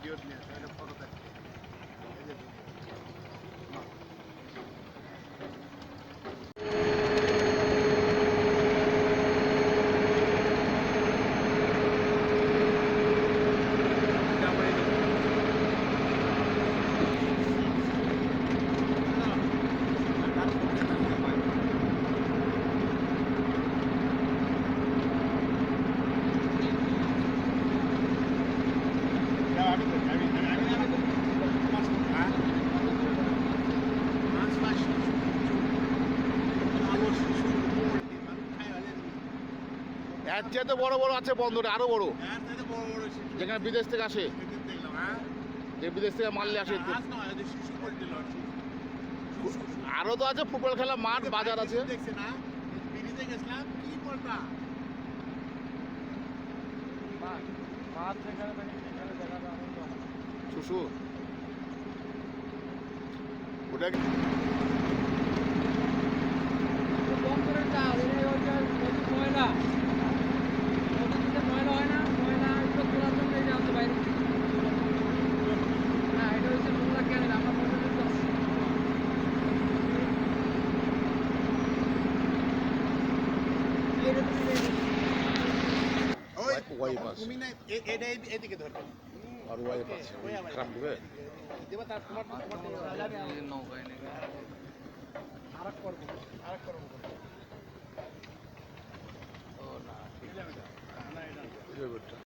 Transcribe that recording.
Video নিয়ে এটা photo দেখতে এই যে এর চেয়ে তো বড় বড় আছে বন্দরে, আরো বড়, যেখানে বিদেশ থেকে আসে, যে বিদেশ থেকে মারলে আসে। আরো তো আছে ফুটবল খেলা মাঠ, বাজার আছে। শুশু ওটা ময়লা ময়লা হয় না, ময়লা এগুলো তোলার জন্য এই যে আছে বাইরে। না, এটা হচ্ছে নোংরা ক্যানেল, আমরা এদিকে ধরবেন আর ওয়াইপ আছে, খারাপ দিবে। নৌকায় নেবে আরেক করবো ও না।